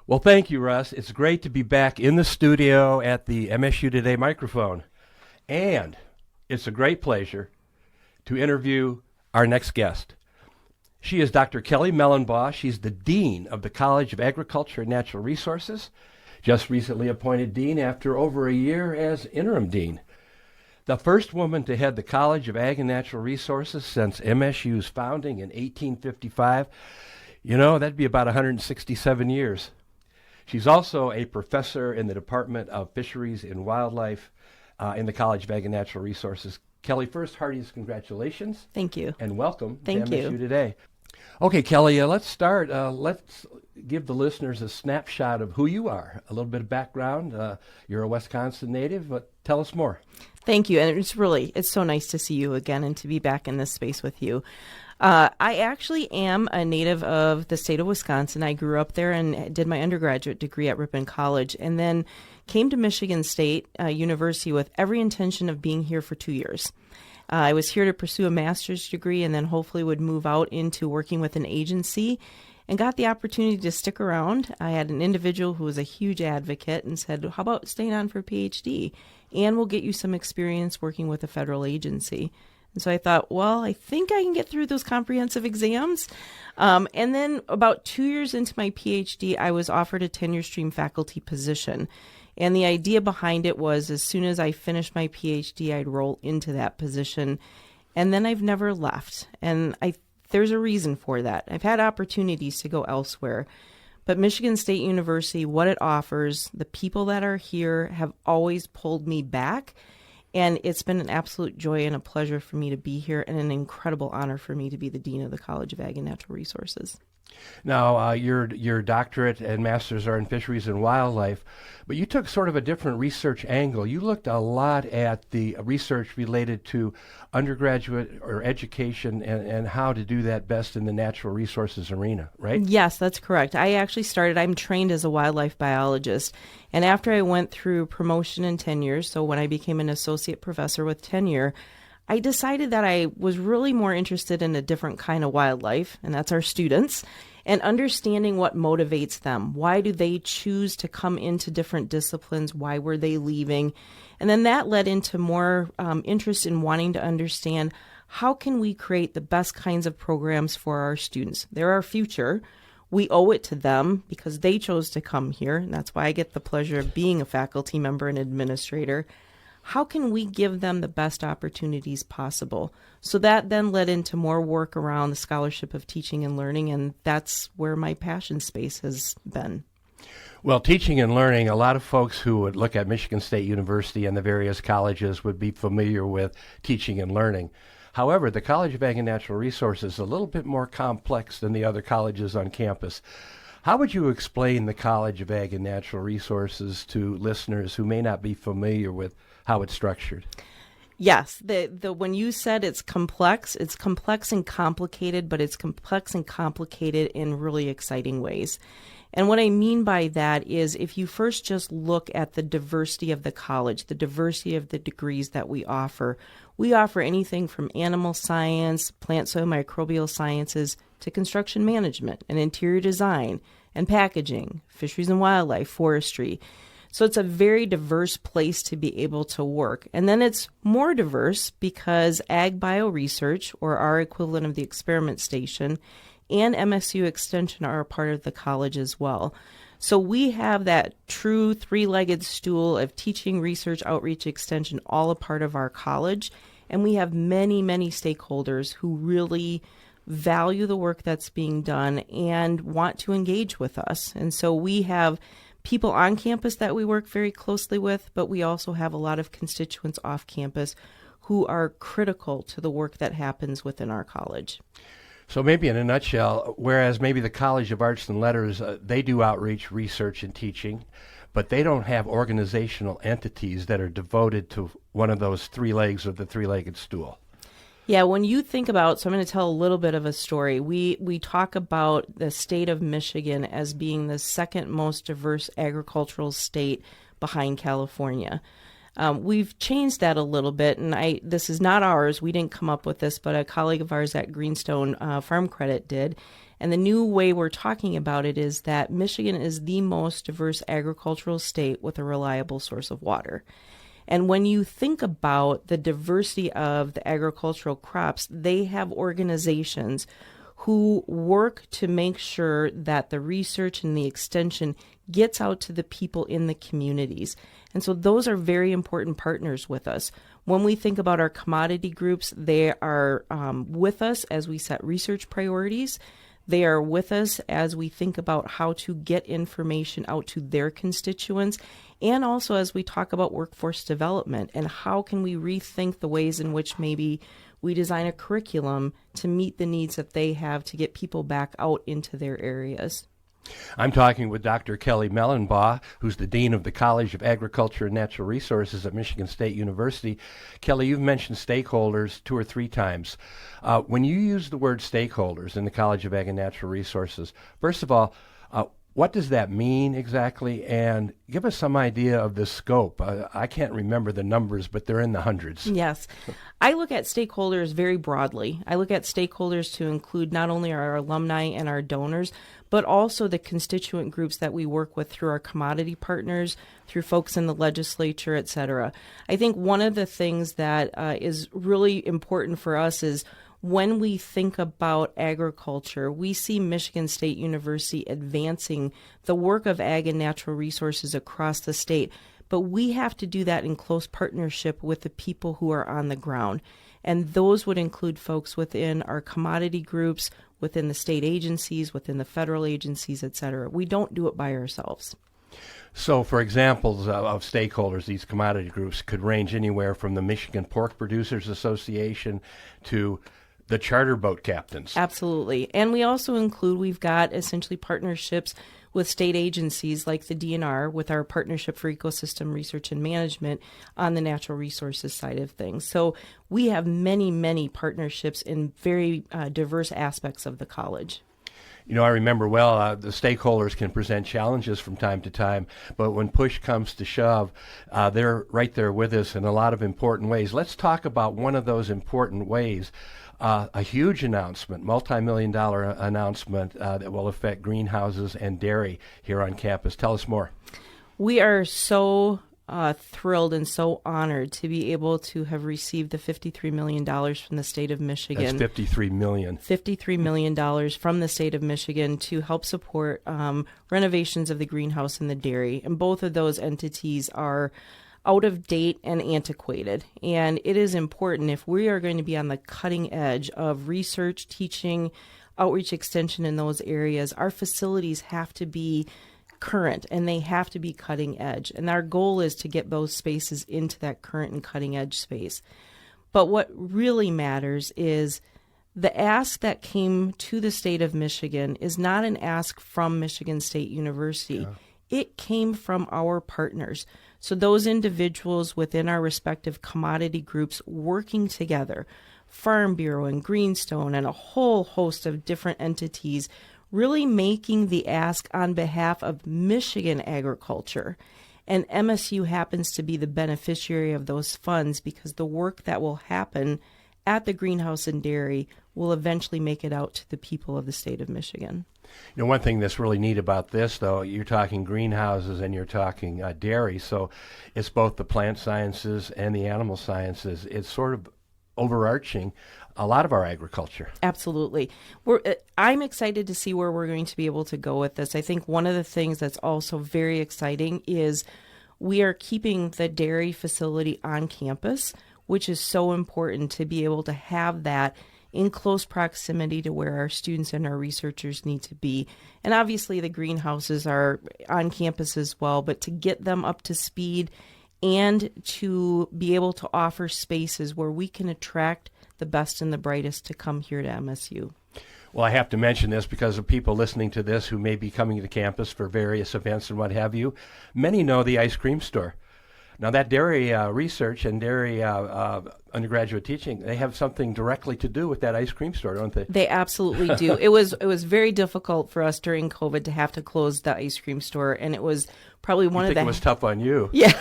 Well, thank you, Russ. It's great to be back in the studio at the MSU Today microphone. And it's a great pleasure to interview our next guest. She is Dr. Kelly Millenbah. She's the Dean of the College of Agriculture and Natural Resources, just recently appointed Dean after over a year as interim Dean. The first woman to head the College of Ag and Natural Resources since MSU's founding in 1855. You know, that'd be about 167 years. She's also a professor in the Department of Fisheries and Wildlife in the College of Ag and Natural Resources. Kelly, first, heartiest congratulations. Thank you. And welcome to Thank MSU you. Today. Okay, Kelly, let's start. Let's give the listeners a snapshot of who you are, a little bit of background. You're a Wisconsin native, but tell us more. Thank you. And it's so nice to see you again and to be back in this space with you. I actually am a native of the state of Wisconsin. I grew up there and did my undergraduate degree at Ripon College, and then came to Michigan State University with every intention of being here for 2 years. I was here to pursue a master's degree and then hopefully would move out into working with an agency, and got the opportunity to stick around. I had an individual who was a huge advocate and said, how about staying on for a PhD? And we'll get you some experience working with a federal agency. And so I thought, well, I think I can get through those comprehensive exams. And then about 2 years into my PhD, I was offered a tenure stream faculty position. And the idea behind it was as soon as I finished my PhD, I'd roll into that position. And then I've never left. And there's a reason for that. I've had opportunities to go elsewhere. But Michigan State University, what it offers, the people that are here have always pulled me back. And it's been an absolute joy and a pleasure for me to be here, and an incredible honor for me to be the Dean of the College of Ag and Natural Resources. Now, your doctorate and master's are in fisheries and wildlife, but you took sort of a different research angle. You looked a lot at the research related to undergraduate or education and how to do that best in the natural resources arena, right? Yes, that's correct. I'm trained as a wildlife biologist, and after I went through promotion and tenure, so when I became an associate professor with tenure, I decided that I was really more interested in a different kind of wildlife, and that's our students, and understanding what motivates them. Why do they choose to come into different disciplines? Why were they leaving? And then that led into more interest in wanting to understand how can we create the best kinds of programs for our students. They're our future. We owe it to them because they chose to come here, and that's why I get the pleasure of being a faculty member and administrator. How can we give them the best opportunities possible? So that then led into more work around the scholarship of teaching and learning, and that's where my passion space has been. Well, teaching and learning, a lot of folks who would look at Michigan State University and the various colleges would be familiar with teaching and learning. However, the College of Ag and Natural Resources is a little bit more complex than the other colleges on campus. How would you explain the College of Ag and Natural Resources to listeners who may not be familiar with how it's structured? Yes, when you said it's complex and complicated, but it's complex and complicated in really exciting ways. And what I mean by that is if you first just look at the diversity of the college, the diversity of the degrees that we offer anything from animal science, plant soil microbial sciences, to construction management and interior design and packaging, fisheries and wildlife, forestry. So it's a very diverse place to be able to work. And then it's more diverse because Ag Bio Research, or our equivalent of the experiment station, and MSU Extension are a part of the college as well. So we have that true three-legged stool of teaching, research, outreach, extension, all a part of our college. And we have many, many stakeholders who really value the work that's being done and want to engage with us. And so we have people on campus that we work very closely with, but we also have a lot of constituents off campus who are critical to the work that happens within our college. So maybe in a nutshell, whereas maybe the College of Arts and Letters, they do outreach, research, and teaching, but they don't have organizational entities that are devoted to one of those three legs of the three-legged stool. Yeah, when you think about, so I'm going to tell a little bit of a story. We talk about the state of Michigan as being the second most diverse agricultural state behind California. We've changed that a little bit, and this is not ours. We didn't come up with this, but a colleague of ours at Greenstone Farm Credit did. And the new way we're talking about it is that Michigan is the most diverse agricultural state with a reliable source of water. And when you think about the diversity of the agricultural crops, they have organizations who work to make sure that the research and the extension gets out to the people in the communities. And so those are very important partners with us. When we think about our commodity groups, they are with us as we set research priorities. They are with us as we think about how to get information out to their constituents, and also as we talk about workforce development and how can we rethink the ways in which maybe we design a curriculum to meet the needs that they have to get people back out into their areas. I'm talking with Dr. Kelly Millenbah, who's the Dean of the College of Agriculture and Natural Resources at Michigan State University. Kelly, you've mentioned stakeholders 2 or 3 times. When you use the word stakeholders in the College of Ag and Natural Resources, first of all, what does that mean exactly? And give us some idea of the scope. I can't remember the numbers, but they're in the hundreds. Yes. I look at stakeholders very broadly. I look at stakeholders to include not only our alumni and our donors, but also the constituent groups that we work with through our commodity partners, through folks in the legislature, et cetera. I think one of the things that is really important for us is when we think about agriculture, we see Michigan State University advancing the work of ag and natural resources across the state, but we have to do that in close partnership with the people who are on the ground. And those would include folks within our commodity groups, within the state agencies, within the federal agencies, et cetera. We don't do it by ourselves. So, for examples of stakeholders, these commodity groups could range anywhere from the Michigan Pork Producers Association to the charter boat captains. Absolutely. And we also include, we've got essentially partnerships with state agencies like the DNR with our Partnership for Ecosystem Research and Management on the natural resources side of things. So we have many, many partnerships in very diverse aspects of the college. You know, I remember well, the stakeholders can present challenges from time to time, but when push comes to shove, they're right there with us in a lot of important ways. Let's talk about one of those important ways. A huge announcement, multi-million-dollar announcement that will affect greenhouses and dairy here on campus. Tell us more. We are so thrilled and so honored to be able to have received the $53 million from the state of Michigan. That's $53 million. $53 million from the state of Michigan to help support renovations of the greenhouse and the dairy. And both of those entities are out of date and antiquated. And it is important if we are going to be on the cutting edge of research, teaching, outreach extension in those areas, our facilities have to be current and they have to be cutting edge. And our goal is to get those spaces into that current and cutting edge space. But what really matters is the ask that came to the state of Michigan is not an ask from Michigan State University. Yeah. It came from our partners. So those individuals within our respective commodity groups working together, Farm Bureau and Greenstone and a whole host of different entities, really making the ask on behalf of Michigan agriculture. And MSU happens to be the beneficiary of those funds because the work that will happen at the greenhouse and dairy will eventually make it out to the people of the state of Michigan. You know, one thing that's really neat about this, though, you're talking greenhouses and you're talking dairy, so it's both the plant sciences and the animal sciences. It's sort of overarching a lot of our agriculture. Absolutely. I'm excited to see where we're going to be able to go with this. I think one of the things that's also very exciting is we are keeping the dairy facility on campus, which is so important to be able to have that in close proximity to where our students and our researchers need to be. And obviously the greenhouses are on campus as well, but to get them up to speed and to be able to offer spaces where we can attract the best and the brightest to come here to MSU. Well, I have to mention this because of people listening to this who may be coming to campus for various events and what have you. Many know the ice cream store. Now, that dairy research and dairy undergraduate teaching, they have something directly to do with that ice cream store, don't they? They absolutely do. It was very difficult for us during COVID to have to close the ice cream store, and it was probably one of the... it was tough on you. Yeah.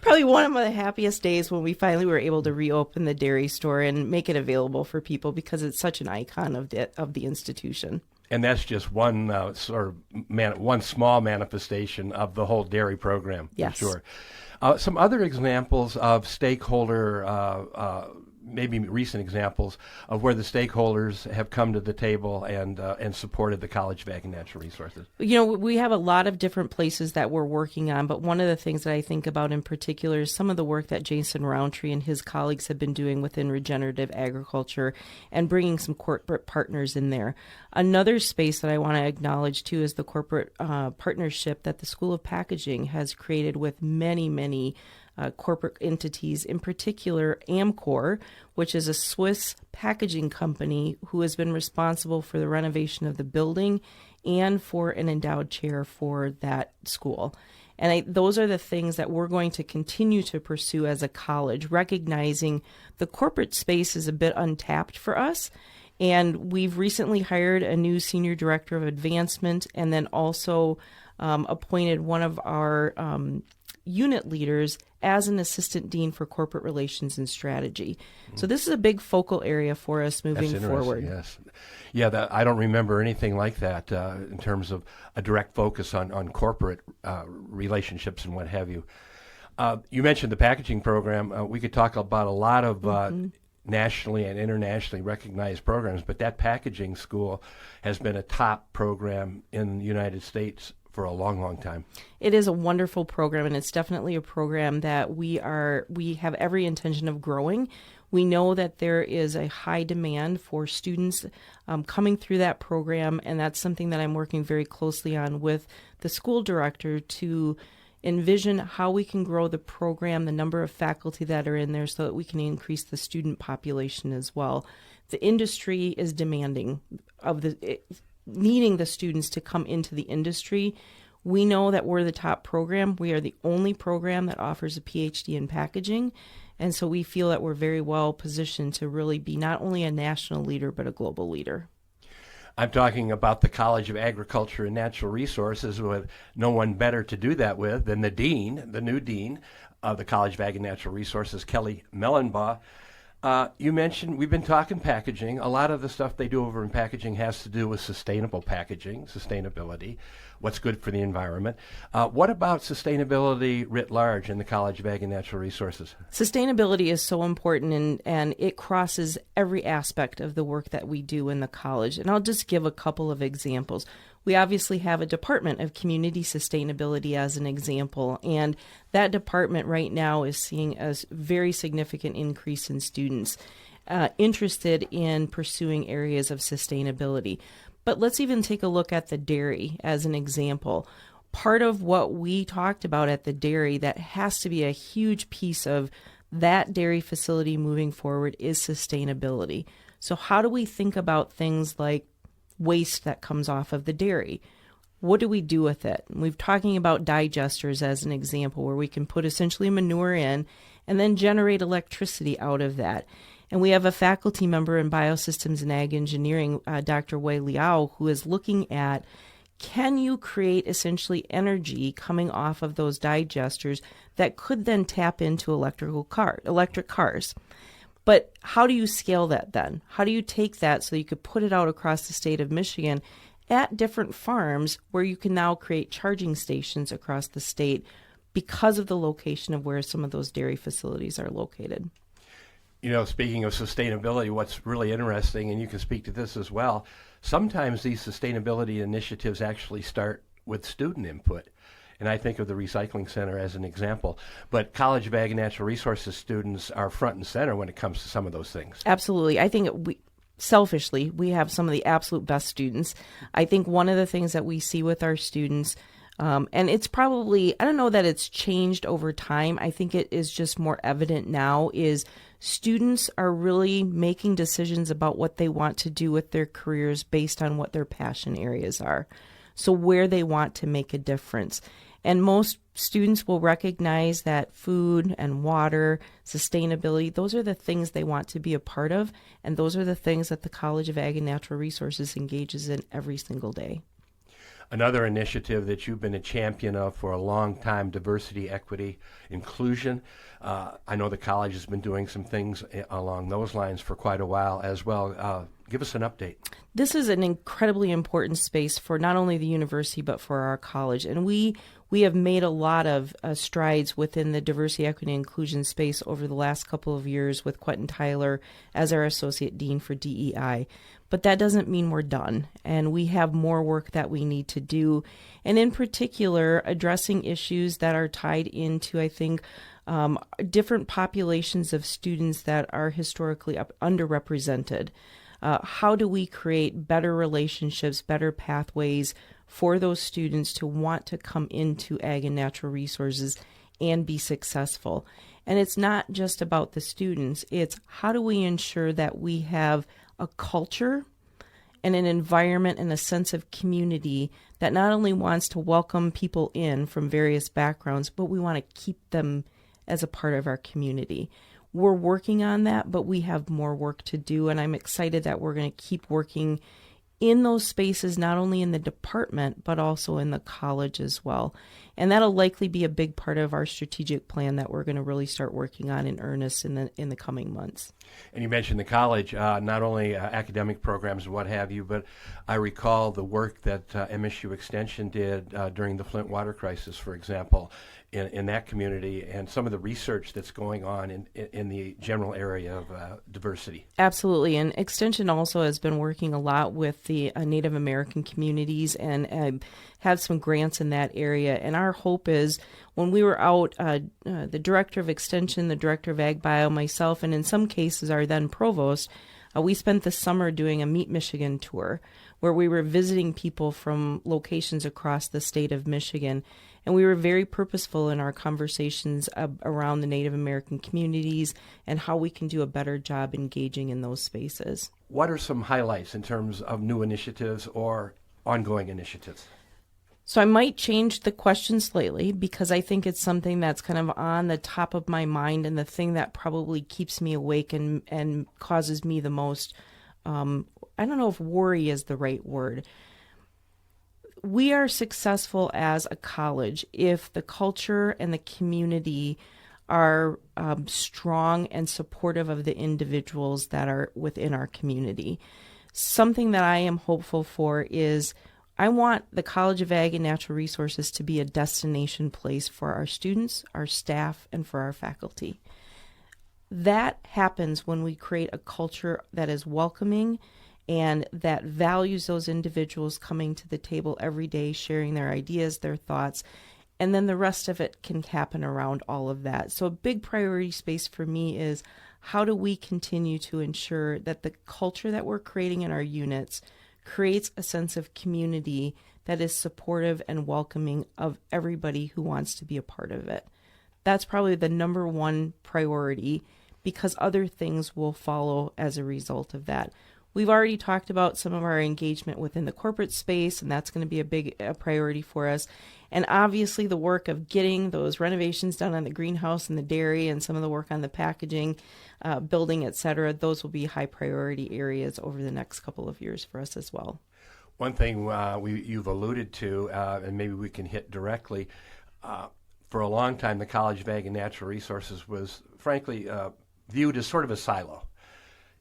Probably one of the happiest days when we finally were able to reopen the dairy store and make it available for people because it's such an icon of the institution. And that's just one one small manifestation of the whole dairy program. Yes. For sure. Some other examples of stakeholder, maybe recent examples of where the stakeholders have come to the table and supported the College of Ag and Natural Resources. You know, we have a lot of different places that we're working on, but one of the things that I think about in particular is some of the work that Jason Roundtree and his colleagues have been doing within regenerative agriculture and bringing some corporate partners in there. Another space that I want to acknowledge, too, is the corporate partnership that the School of Packaging has created with many corporate entities, in particular Amcor, which is a Swiss packaging company who has been responsible for the renovation of the building and for an endowed chair for that school. And those are the things that we're going to continue to pursue as a college, recognizing the corporate space is a bit untapped for us. And we've recently hired a new senior director of advancement and then also appointed one of our unit leaders as an assistant dean for corporate relations and strategy. So this is a big focal area for us moving forward. Yes. Yeah, I don't remember anything like that in terms of a direct focus on corporate relationships and what have you. You mentioned the packaging program. We could talk about a lot of nationally and internationally recognized programs, but that packaging school has been a top program in the United States for a long time. It is a wonderful program, and it's definitely a program that we have every intention of growing. We know that there is a high demand for students coming through that program, and that's something that I'm working very closely on with the school director to envision how we can grow the program, the number of faculty that are in there, so that we can increase the student population as well. The industry is demanding of needing the students to come into the industry. We know that we're the top program. We are the only program that offers a PhD in packaging. And so we feel that we're very well positioned to really be not only a national leader, but a global leader. I'm talking about the College of Agriculture and Natural Resources, with no one better to do that with than the new dean of the College of Ag and Natural Resources, Kelly Millenbah. You mentioned we've been talking packaging. A lot of the stuff they do over in packaging has to do with sustainable packaging, sustainability, what's good for the environment. What about sustainability writ large in the College of Ag and Natural Resources? Sustainability is so important, and it crosses every aspect of the work that we do in the college. And I'll just give a couple of examples. We obviously have a Department of Community Sustainability as an example, and that department right now is seeing a very significant increase in students interested in pursuing areas of sustainability. But let's even take a look at the dairy as an example. Part of what we talked about at the dairy that has to be a huge piece of that dairy facility moving forward is sustainability. So how do we think about things like waste that comes off of the dairy? What do we do with it? And we've talking about digesters as an example, where we can put essentially manure in and then generate electricity out of that. And we have a faculty member in biosystems and ag engineering, Dr. Wei Liao, who is looking at, can you create essentially energy coming off of those digesters that could then tap into electric cars? But how do you scale that then? How do you take that so you could put it out across the state of Michigan at different farms where you can now create charging stations across the state because of the location of where some of those dairy facilities are located? You know, speaking of sustainability, what's really interesting, and you can speak to this as well, sometimes these sustainability initiatives actually start with student input. And I think of the Recycling Center as an example. But College of Ag and Natural Resources students are front and center when it comes to some of those things. Absolutely. I think selfishly, we have some of the absolute best students. I think one of the things that we see with our students, and it's probably, I don't know that it's changed over time. I think it is just more evident now, is students are really making decisions about what they want to do with their careers based on what their passion areas are. So where they want to make a difference. And most students will recognize that food and water, sustainability, those are the things they want to be a part of. And those are the things that the College of Ag and Natural Resources engages in every single day. Another initiative that you've been a champion of for a long time, diversity, equity, inclusion. I know the college has been doing some things along those lines for quite a while as well. Give us an update. This is an incredibly important space for not only the university but for our college, and we have made a lot of strides within the diversity, equity, and inclusion space over the last couple of years with Quentin Tyler as our associate dean for DEI. But that doesn't mean we're done, and we have more work that we need to do, and in particular addressing issues that are tied into, I think, different populations of students that are historically underrepresented. How do we create better relationships, better pathways for those students to want to come into ag and natural resources and be successful? And it's not just about the students. It's how do we ensure that we have a culture and an environment and a sense of community that not only wants to welcome people in from various backgrounds, but we want to keep them as a part of our community. We're working on that, but we have more work to do, and I'm excited that we're going to keep working in those spaces, not only in the department, but also in the college as well. And that'll likely be a big part of our strategic plan that we're going to really start working on in earnest in the coming months. And you mentioned the college, not only academic programs and what have you, but I recall the work that MSU Extension did during the Flint water crisis, for example, in that community, and some of the research that's going on in the general area of diversity. Absolutely. And Extension also has been working a lot with the Native American communities and have some grants in that area. And our hope is when we were out, the director of Extension, the director of Ag Bio, myself, and in some cases our then provost, we spent the summer doing a Meet Michigan tour where we were visiting people from locations across the state of Michigan. And we were very purposeful in our conversations around the Native American communities and how we can do a better job engaging in those spaces. What are some highlights in terms of new initiatives or ongoing initiatives? So I might change the question slightly because I think it's something that's kind of on the top of my mind and the thing that probably keeps me awake and causes me the most, I don't know if worry is the right word. We are successful as a college if the culture and the community are strong and supportive of the individuals that are within our community. Something that I am hopeful for is I want the College of Ag and Natural Resources to be a destination place for our students, our staff, and for our faculty. That happens when we create a culture that is welcoming and that values those individuals coming to the table every day, sharing their ideas, their thoughts, and then the rest of it can happen around all of that. So a big priority space for me is how do we continue to ensure that the culture that we're creating in our units creates a sense of community that is supportive and welcoming of everybody who wants to be a part of it. That's probably the number one priority because other things will follow as a result of that. We've already talked about some of our engagement within the corporate space, and that's going to be a big priority for us. And obviously the work of getting those renovations done on the greenhouse and the dairy and some of the work on the packaging, building, et cetera, those will be high priority areas over the next couple of years for us as well. One thing you've alluded to, and maybe we can hit directly, for a long time the College of Ag and Natural Resources was frankly viewed as sort of a silo.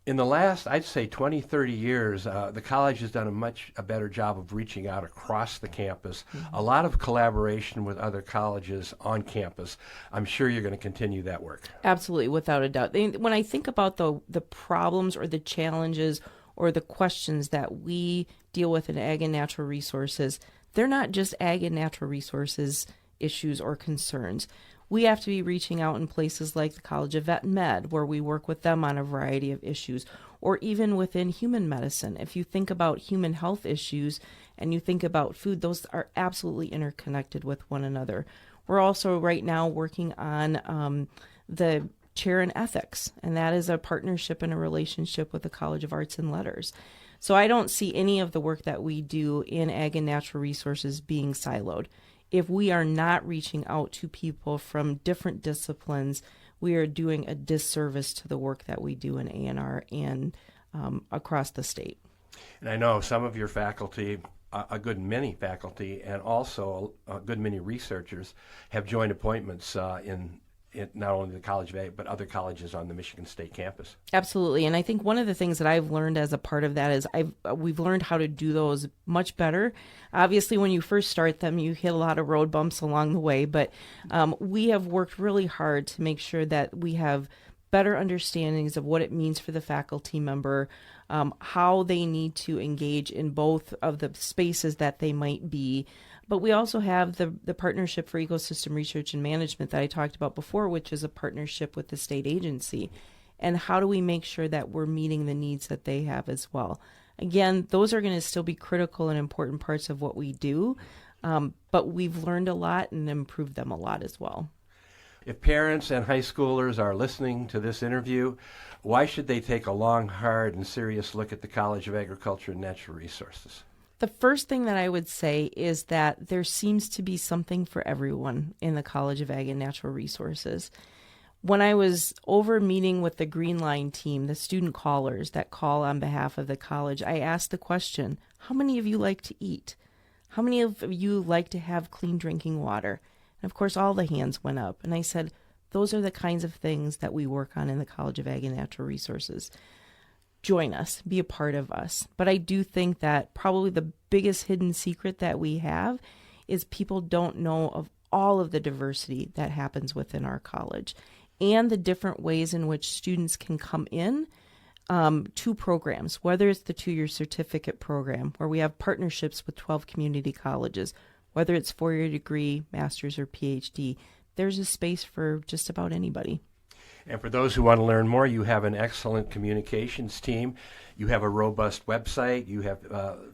In the last, I'd say 20, 30 years, the college has done a better job of reaching out across the campus, a lot of collaboration with other colleges on campus. I'm sure you're going to continue that work. Absolutely, without a doubt. When I think about the problems or the challenges or the questions that we deal with in Ag and Natural Resources, they're not just Ag and Natural Resources issues or concerns. We have to be reaching out in places like the College of Vet and Med, where we work with them on a variety of issues, or even within human medicine. If you think about human health issues and you think about food, those are absolutely interconnected with one another. We're also right now working on the chair in ethics, and that is a partnership and a relationship with the College of Arts and Letters. So I don't see any of the work that we do in Ag and Natural Resources being siloed. If we are not reaching out to people from different disciplines, we are doing a disservice to the work that we do in A&R and across the state. And I know some of your faculty, a good many faculty, and also a good many researchers have joined appointments in not only the College of Ag, but other colleges on the Michigan State campus. Absolutely. And I think one of the things that I've learned as a part of that is we've learned how to do those much better. Obviously, when you first start them, you hit a lot of road bumps along the way, but we have worked really hard to make sure that we have better understandings of what it means for the faculty member, how they need to engage in both of the spaces that they might be. But we also have the Partnership for Ecosystem Research and Management that I talked about before, which is a partnership with the state agency. And how do we make sure that we're meeting the needs that they have as well? Again, those are going to still be critical and important parts of what we do, but we've learned a lot and improved them a lot as well. If parents and high schoolers are listening to this interview, why should they take a long, hard, and serious look at the College of Agriculture and Natural Resources? The first thing that I would say is that there seems to be something for everyone in the College of Ag and Natural Resources. When I was over meeting with the Green Line team, the student callers that call on behalf of the college, I asked the question, how many of you like to eat? How many of you like to have clean drinking water? And of course, all the hands went up. And I said, those are the kinds of things that we work on in the College of Ag and Natural Resources. Join us, be a part of us. But I do think that probably the biggest hidden secret that we have is people don't know of all of the diversity that happens within our college and the different ways in which students can come in to programs, whether it's the two-year certificate program where we have partnerships with 12 community colleges, whether it's four-year degree, master's, or PhD, there's a space for just about anybody. And for those who want to learn more, you have an excellent communications team. You have a robust website. You have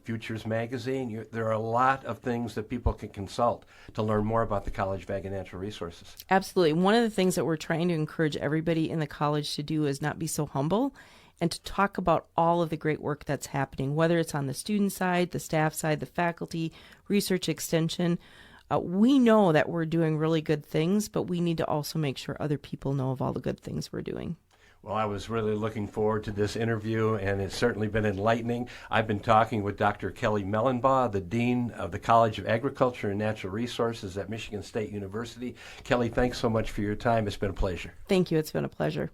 Futures Magazine. There are a lot of things that people can consult to learn more about the College of Ag and Natural Resources. Absolutely. One of the things that we're trying to encourage everybody in the college to do is not be so humble and to talk about all of the great work that's happening, whether it's on the student side, the staff side, the faculty, research extension. We know that we're doing really good things, but we need to also make sure other people know of all the good things we're doing. Well, I was really looking forward to this interview, and it's certainly been enlightening. I've been talking with Dr. Kelly Millenbah, the Dean of the College of Agriculture and Natural Resources at Michigan State University. Kelly, thanks so much for your time. It's been a pleasure. Thank you. It's been a pleasure.